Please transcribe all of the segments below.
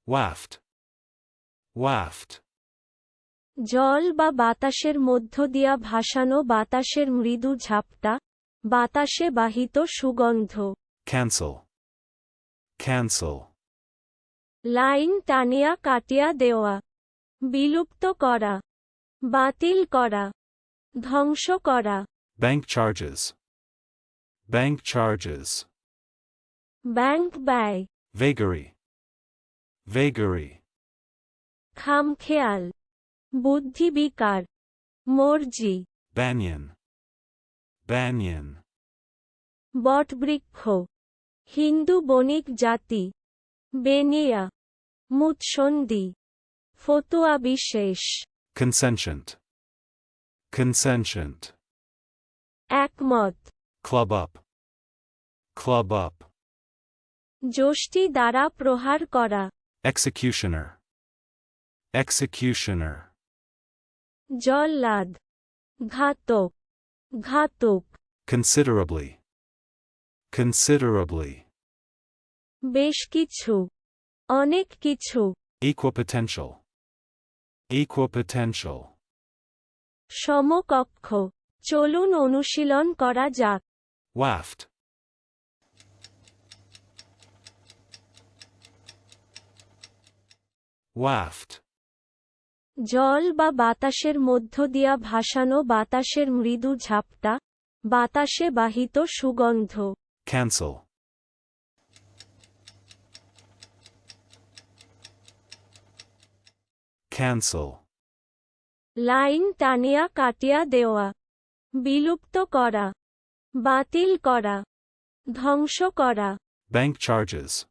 Waft. Waft. জল বা বাতাসের মধ্য দিয়া ভাসানো বাতাসের মৃদু ঝাপটা, বাতাসে বাহিত সুগন্ধ। Cancel. Cancel. লাইন টানিয়া কাটিয়া দেওয়া, বিলুপ্ত করা, বাতিল করা, ধ্বংস করা। Bank charges. Bank charges. Bank ব্যয়, Vagary. Vagary. খামখেয়াল, বুদ্ধি বিকার, মর্জি। Banyan. Banyan. বটবৃক্ষ, হিন্দু বণিক জাতি। বেনিয়া, মুৎসন্দি, ফতুয়া বিশেষ। Consentient. Consentient. একমত, Club up. Club up. যষ্টি দ্বারা প্রহার করা। Executioner. Executioner. জল্লাদ, ঘাতক, ঘাতক। Considerably. Considerably. বেশ কিছু, অনেক কিছু। Equipotential. Equipotential. সমকক্ষ, চলুন অনুশীলন করা যাক। Waft. Waft. জল বা বাতাসের মধ্য দিয়া ভাসানো বাতাসের মৃদু ঝাপটা, বাতাসে বাহিত সুগন্ধ। Cancel. Cancel. লাইন টানিয়া কাটিয়া দেওয়া, বিলুপ্ত করা, বাতিল করা, ধ্বংস করা। Bank charges.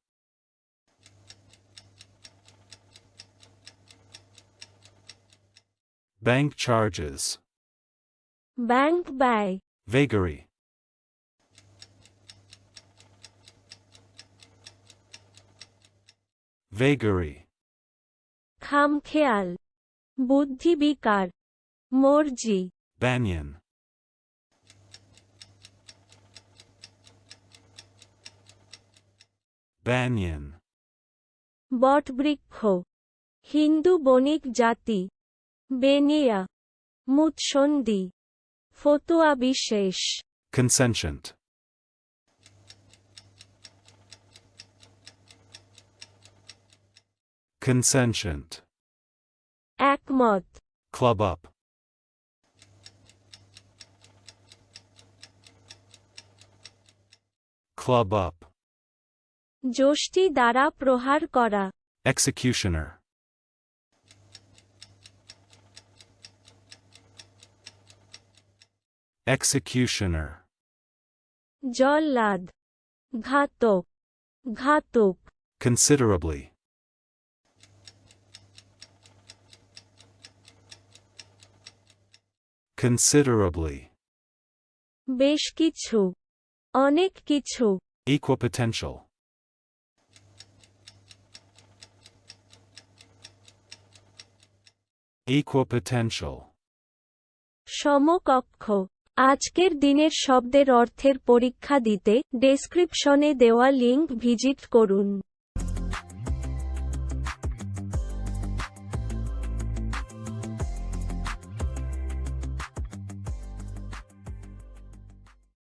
Bank charges. Bank ব্যয়, Vagary. Vagary. খামখেয়াল, বুদ্ধি বিকার, মর্জি। Banyan. Banyan. বটবৃক্ষ, হিন্দু বণিক জাতি। বেনিয়া, মুৎসন্দি, ফতুয়া বিশেষ। Consentient. Consentient. একমত, Club up. Club up. যষ্টি দ্বারা প্রহার করা। Executioner. Executioner. জল্লাদ, ঘাতক, ঘাতক। Considerably. Considerably. বেশ কিছু, অনেক কিছু। Equipotential. Equipotential. সমকক্ষ। আজকের দিনের শব্দের অর্থের পরীক্ষা দিতে ডেসক্রিপশনে দেওয়া লিংক ভিজিট করুন।